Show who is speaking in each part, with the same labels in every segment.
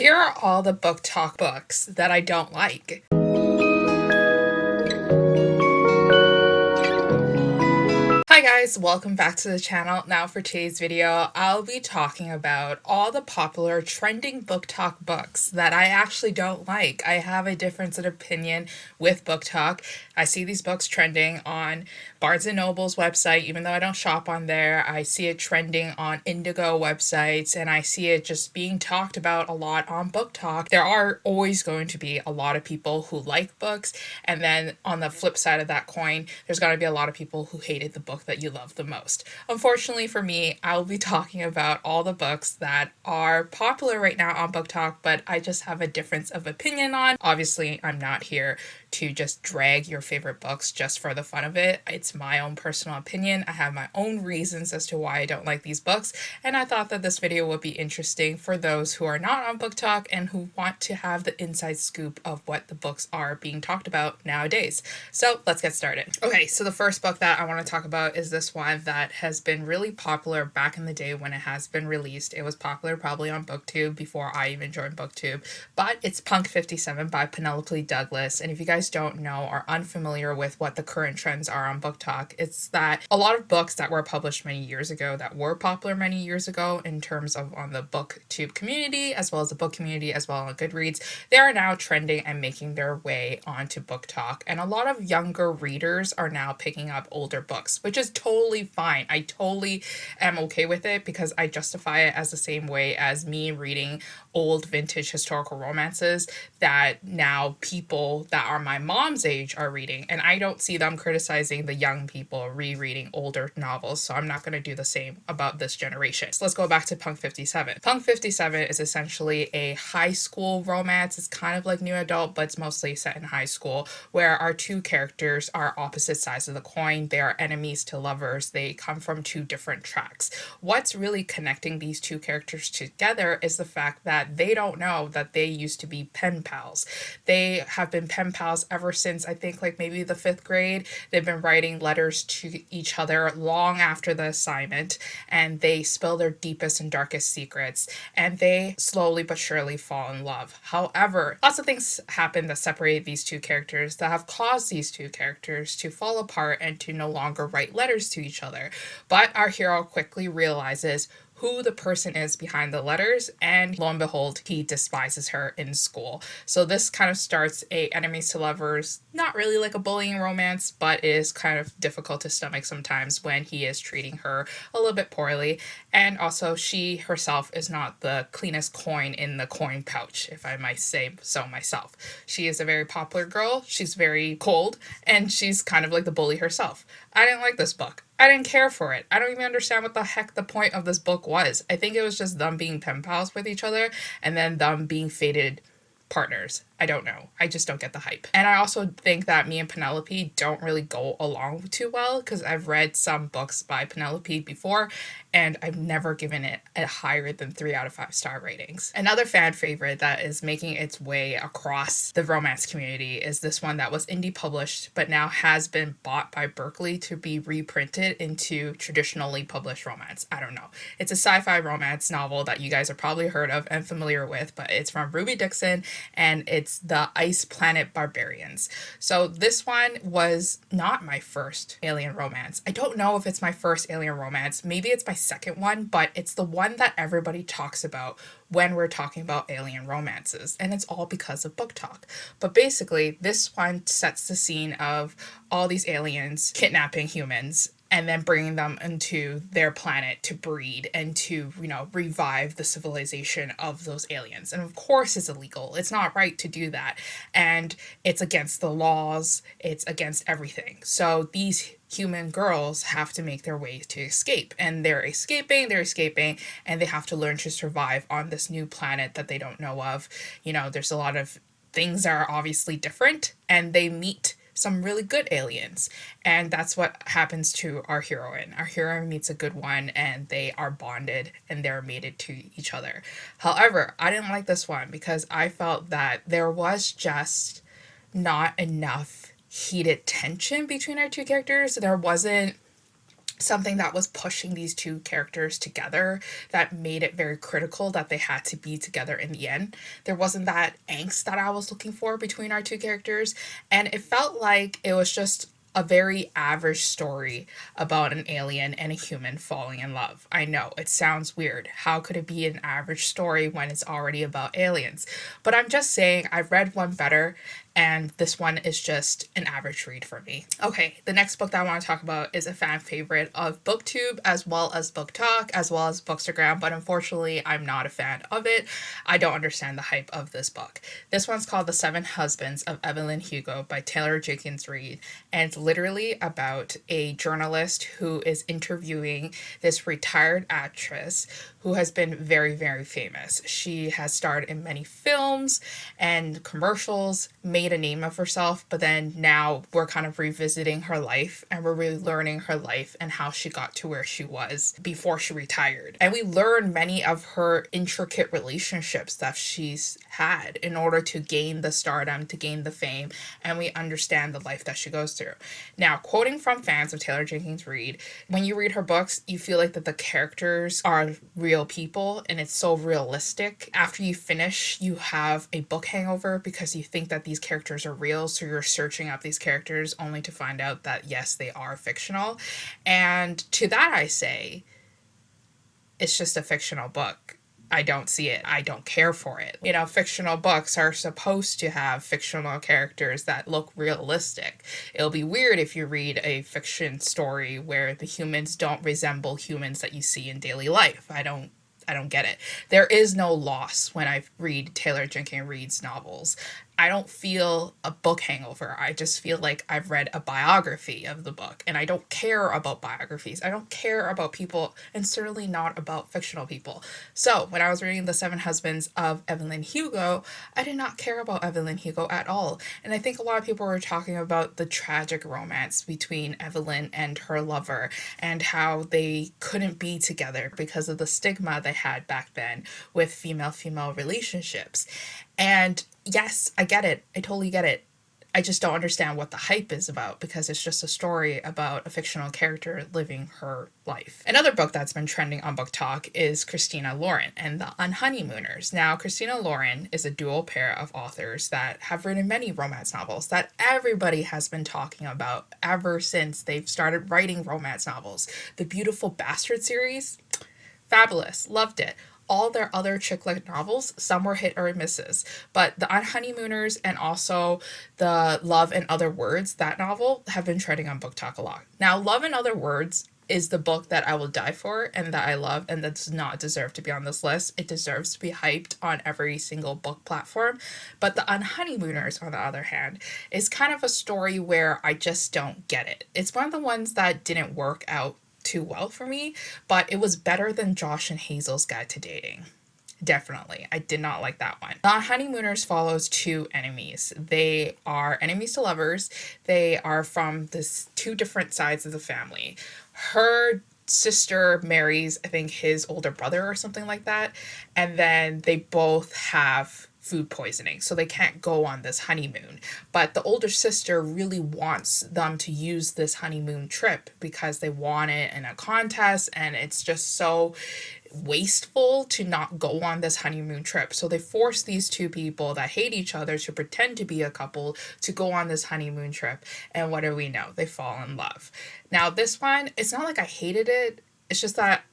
Speaker 1: Here are all the Booktok books that I don't like. Hi guys, welcome back to the channel. Now for today's video, I'll be talking about all the popular trending Booktok books that I actually don't like. I have a difference in opinion with Booktok. I see these books trending on Barnes & Noble's website, even though I don't shop on there. I see it trending on Indigo websites, and I see it just being talked about a lot on Booktok. There are always going to be a lot of people who like books, and then on the flip side of that coin, there's going to be a lot of people who hated the book that you love the most. Unfortunately for me, I'll be talking about all the books that are popular right now on Booktok, but I just have a difference of opinion on. Obviously, I'm not here to just drag your favorite books just for the fun of it. It's my own personal opinion. I have my own reasons as to why I don't like these books, and I thought that this video would be interesting for those who are not on Booktok and who want to have the inside scoop of what the books are being talked about nowadays. So let's get started. Okay, so the first book that I want to talk about is this one that has been really popular back in the day when it has been released. It was popular probably on BookTube before I even joined BookTube, but it's Punk 57 by Penelope Douglas. And if you guys don't know or unfamiliar with what the current trends are on Booktok, it's that a lot of books that were published many years ago, that were popular many years ago in terms of on the BookTube community, as well as the book community, as well as Goodreads, they are now trending and making their way onto Booktok. And a lot of younger readers are now picking up older books, which is totally fine. I totally am okay with it because I justify it as the same way as me reading old vintage historical romances that now people that are my mom's age are reading, and I don't see them criticizing the young people rereading older novels, so I'm not going to do the same about this generation. So let's go back to Punk 57. Punk 57 is essentially a high school romance. It's kind of like new adult, but it's mostly set in high school, where our two characters are opposite sides of the coin. They are enemies to lovers. They come from two different tracks. What's really connecting these two characters together is the fact that they don't know that they used to be pen pals. They have been pen pals ever since I think like maybe the 5th grade. They've been writing letters to each other long after the assignment, and they spill their deepest and darkest secrets, and they slowly but surely fall in love. However, lots of things happen that separate these two characters that have caused these two characters to fall apart and to no longer write letters to each other. But our hero quickly realizes who the person is behind the letters, and lo and behold, he despises her in school. So this kind of starts a enemies to lovers, not really like a bullying romance, but is kind of difficult to stomach sometimes when he is treating her a little bit poorly. And also she herself is not the cleanest coin in the coin pouch, if I might say so myself. She is a very popular girl, she's very cold, and she's kind of like the bully herself. I didn't like this book. I didn't care for it. I don't even understand what the heck the point of this book was. I think it was just them being pen pals with each other and then them being fated partners. I don't know. I just don't get the hype. And I also think that me and Penelope don't really go along too well because I've read some books by Penelope before and I've never given it a higher than 3 out of 5 star ratings. Another fan favorite that is making its way across the romance community is this one that was indie published but now has been bought by Berkeley to be reprinted into traditionally published romance. I don't know. It's a sci-fi romance novel that you guys are probably heard of and familiar with, but it's from Dixon and it's the Planet Barbarians. So this one was not my first alien romance. I don't know if it's my first alien romance. Maybe it's my second one, but it's the one that everybody talks about when we're talking about alien romances, and it's all because of Booktok. But basically, this one sets the scene of all these aliens kidnapping humans and then bringing them into their planet to breed and to, revive the civilization of those aliens. And of course it's illegal. It's not right to do that. And it's against the laws. It's against everything. So these human girls have to make their way to escape. And they're escaping, and they have to learn to survive on this new planet that they don't know of. There's a lot of things that are obviously different, and they meet some really good aliens, and that's what happens to our heroine. Our heroine meets a good one and they are bonded and they're mated to each other. However, I didn't like this one because I felt that there was just not enough heated tension between our two characters. There wasn't something that was pushing these two characters together, that made it very critical that they had to be together in the end. There wasn't that angst that I was looking for between our two characters, and it felt like it was just a very average story about an alien and a human falling in love. I know it sounds weird. How could it be an average story when it's already about aliens? But I'm just saying, I've read one better, and this one is just an average read for me. Okay, the next book that I want to talk about is a fan favorite of BookTube, as well as Booktok, as well as Bookstagram, but unfortunately I'm not a fan of it. I don't understand the hype of this book. This one's called The Seven Husbands of Evelyn Hugo by Taylor Jenkins Reid, and it's literally about a journalist who is interviewing this retired actress who has been very, very famous. She has starred in many films and commercials, made a name of herself, but then now we're kind of revisiting her life, and we're really learning her life and how she got to where she was before she retired. And we learn many of her intricate relationships that she's had in order to gain the stardom, to gain the fame, and we understand the life that she goes through. Now, quoting from fans of Taylor Jenkins Reid, when you read her books, you feel like that the characters are real people and it's so realistic. After you finish, you have a book hangover because you think that these characters are real, so you're searching up these characters only to find out that yes, they are fictional. And to that I say, it's just a fictional book. I don't see it. I don't care for it. You know, fictional books are supposed to have fictional characters that look realistic. It'll be weird if you read a fiction story where the humans don't resemble humans that you see in daily life. I don't get it. There is no loss when I read Taylor Jenkins Reid's novels. I don't feel a book hangover. I just feel like I've read a biography of the book, and I don't care about biographies. I don't care about people, and certainly not about fictional people. So when I was reading The Seven Husbands of Evelyn Hugo, I did not care about Evelyn Hugo at all. And I think a lot of people were talking about the tragic romance between Evelyn and her lover, and how they couldn't be together because of the stigma they had back then with female-female relationships. And yes, I get it. I totally get it. I just don't understand what the hype is about, because it's just a story about a fictional character living her life. Another book that's been trending on Booktok is Christina Lauren and the Unhoneymooners. Now, Christina Lauren is a dual pair of authors that have written many romance novels that everybody has been talking about ever since they've started writing romance novels. The Beautiful Bastard series, fabulous, loved it. All their other chick lit novels, some were hit or misses, but the Unhoneymooners and also the Love and Other Words, that novel, have been trending on Booktok a lot. Now, Love and Other Words is the book that I will die for and that I love, and that does not deserve to be on this list. It deserves to be hyped on every single book platform. But the Unhoneymooners, on the other hand, is kind of a story where I just don't get it. It's one of the ones that didn't work out too well for me, but it was better than Josh and Hazel's Guide to Dating. Definitely. I did not like that one. The Honeymooners follows two enemies. They are enemies to lovers. They are from this two different sides of the family. Her sister marries, I think, his older brother or something like that, and then they both have food poisoning, so they can't go on this honeymoon. But the older sister really wants them to use this honeymoon trip because they won it in a contest, and it's just so wasteful to not go on this honeymoon trip. So they force these two people that hate each other to pretend to be a couple to go on this honeymoon trip. And what do we know? They fall in love. Now, this one, it's not like I hated it. It's just that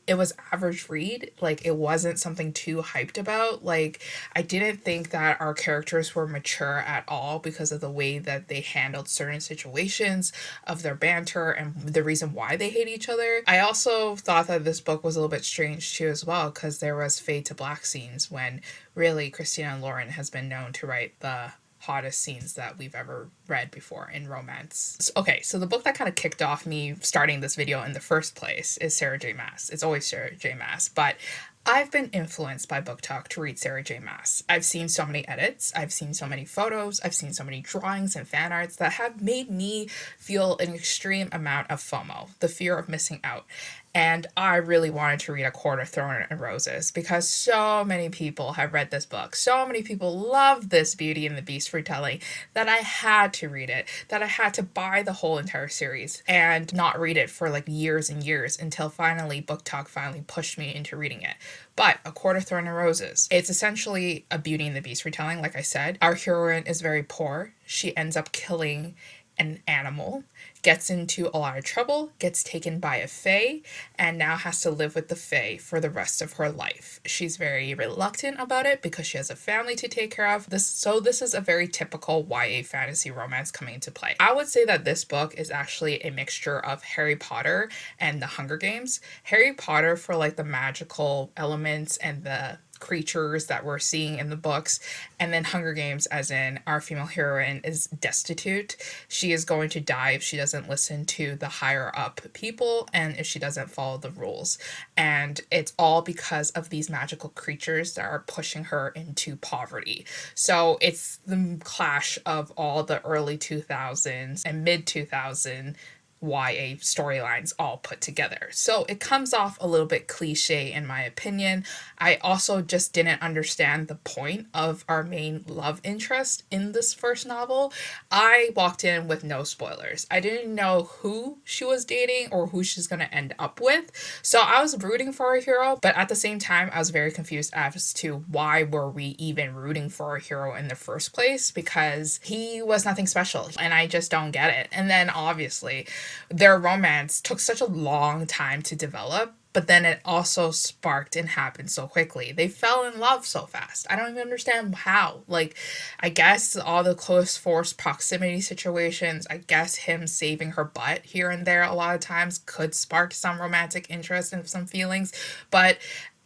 Speaker 1: it was average read. Like, it wasn't something too hyped about. Like, I didn't think that our characters were mature at all because of the way that they handled certain situations, of their banter, and the reason why they hate each other. I also thought that this book was a little bit strange too as well, because there was fade to black scenes when really Christina Lauren has been known to write the hottest scenes that we've ever read before in romance. Okay, so the book that kind of kicked off me starting this video in the first place is Sarah J. Maas. It's always Sarah J. Maas, but I've been influenced by Booktok to read Sarah J. Maas. I've seen so many edits, I've seen so many photos, I've seen so many drawings and fan arts that have made me feel an extreme amount of FOMO, the fear of missing out. And I really wanted to read A Court of Thorns and Roses because so many people have read this book. So many people love this Beauty and the Beast retelling that I had to read it, that I had to buy the whole entire series and not read it for like years and years until finally Booktok finally pushed me into reading it. But A Court of Thorns and Roses, it's essentially a Beauty and the Beast retelling, like I said. Our heroine is very poor. She ends up killing an animal, gets into a lot of trouble, gets taken by a fae, and now has to live with the fae for the rest of her life. She's very reluctant about it because she has a family to take care of. This is a very typical YA fantasy romance coming into play. I would say that this book is actually a mixture of Harry Potter and the Hunger Games. Harry Potter for like the magical elements and the creatures that we're seeing in the books, and then Hunger Games as in our female heroine is destitute. She is going to die if she doesn't listen to the higher up people and if she doesn't follow the rules, and it's all because of these magical creatures that are pushing her into poverty. So it's the clash of all the early 2000s and mid 2000s YA storylines all put together. So it comes off a little bit cliche in my opinion. I also just didn't understand the point of our main love interest in this first novel. I walked in with no spoilers. I didn't know who she was dating or who she's going to end up with. So I was rooting for a hero, but at the same time, I was very confused as to why were we even rooting for a hero in the first place, because he was nothing special and I just don't get it. And then obviously their romance took such a long time to develop, but then it also sparked and happened so quickly. They fell in love so fast. I don't even understand how. Like, I guess all the close forced proximity situations, I guess him saving her butt here and there a lot of times could spark some romantic interest and some feelings, but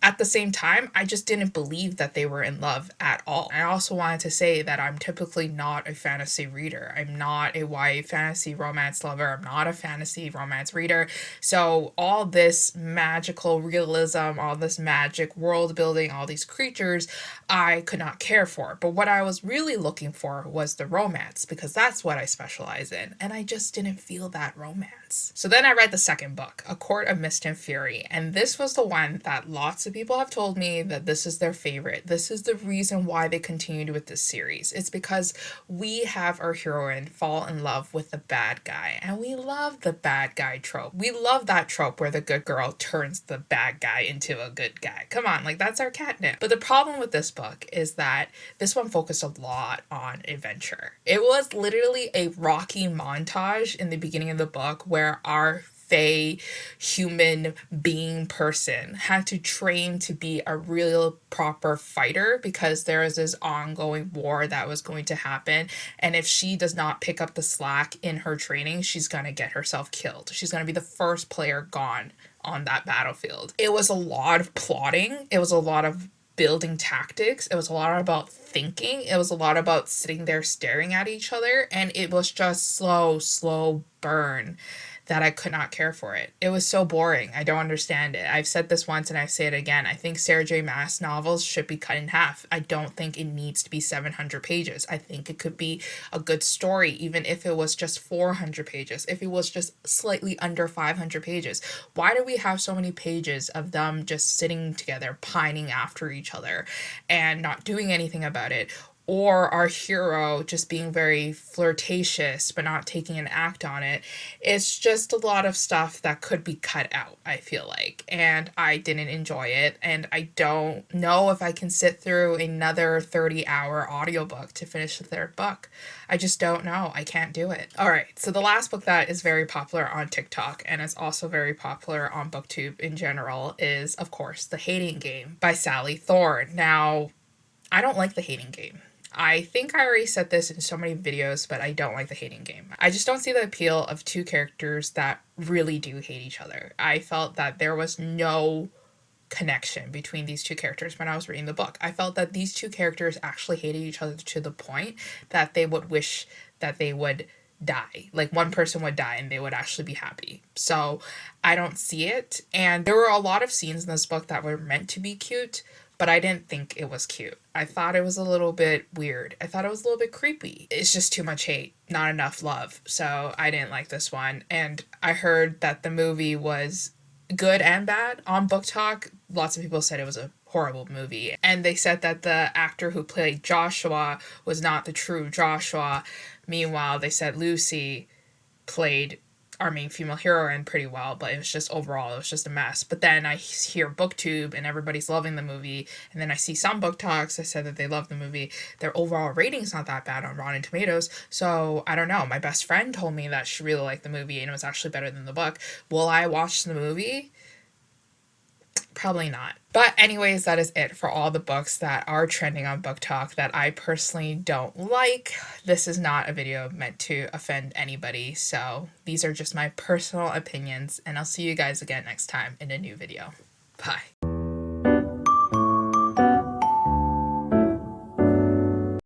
Speaker 1: at the same time, I just didn't believe that they were in love at all. I also wanted to say that I'm typically not a fantasy reader. I'm not a YA fantasy romance lover. I'm not a fantasy romance reader. So all this magical realism, all this magic world building, all these creatures, I could not care for. But what I was really looking for was the romance, because that's what I specialize in. And I just didn't feel that romance. So then I read the second book, A Court of Mist and Fury. And this was the one that lots of people have told me that this is their favorite. This is the reason why they continued with this series. It's because we have our heroine fall in love with the bad guy, and we love the bad guy trope. We love that trope where the good girl turns the bad guy into a good guy. Come on, like that's our catnip. But the problem with this book is that this one focused a lot on adventure. It was literally a Rocky montage in the beginning of the book where our fae human being person had to train to be a real proper fighter because there is this ongoing war that was going to happen, and if she does not pick up the slack in her training, she's going to get herself killed. She's going to be the first player gone on that battlefield. It was a lot of plotting. It was a lot of building tactics. It was a lot about thinking. It was a lot about sitting there staring at each other, and it was just slow burn that I could not care for it. It was so boring. I don't understand it. I've said this once and I say it again. I think Sarah J. Maas novels should be cut in half. I don't think it needs to be 700 pages. I think it could be a good story, even if it was just 400 pages, if it was just slightly under 500 pages. Why do we have so many pages of them just sitting together, pining after each other and not doing anything about it? Or our hero just being very flirtatious but not taking an act on it. It's just a lot of stuff that could be cut out, I feel like. And I didn't enjoy it. And I don't know if I can sit through another 30-hour audiobook to finish the third book. I just don't know. I can't do it. All right. So the last book that is very popular on TikTok and is also very popular on BookTube in general is, of course, The Hating Game by Sally Thorne. Now, I don't like The Hating Game. I think I already said this in so many videos, but I don't like The Hating Game. I just don't see the appeal of two characters that really do hate each other. I felt that there was no connection between these two characters when I was reading the book. I felt that these two characters actually hated each other to the point that they would wish that they would die. Like one person would die and they would actually be happy. So I don't see it. And there were a lot of scenes in this book that were meant to be cute, but I didn't think it was cute. I thought it was a little bit weird. I thought it was a little bit creepy. It's just too much hate, not enough love. So I didn't like this one. And I heard that the movie was good and bad. On Booktok, lots of people said it was a horrible movie. And they said that the actor who played Joshua was not the true Joshua. Meanwhile, they said Lucy played our main female heroine pretty well, but it was just overall, it was just a mess. But then I hear Booktube and everybody's loving the movie, and then I see some Booktoks that said that they love the movie. Their overall rating's not that bad on Rotten Tomatoes, so I don't know. My best friend told me that she really liked the movie and it was actually better than the book. Will I watch the movie? Probably not. But anyways, that is it for all the books that are trending on Booktok that I personally don't like. This is not a video meant to offend anybody, so these are just my personal opinions, and I'll see you guys again next time in a new video. Bye.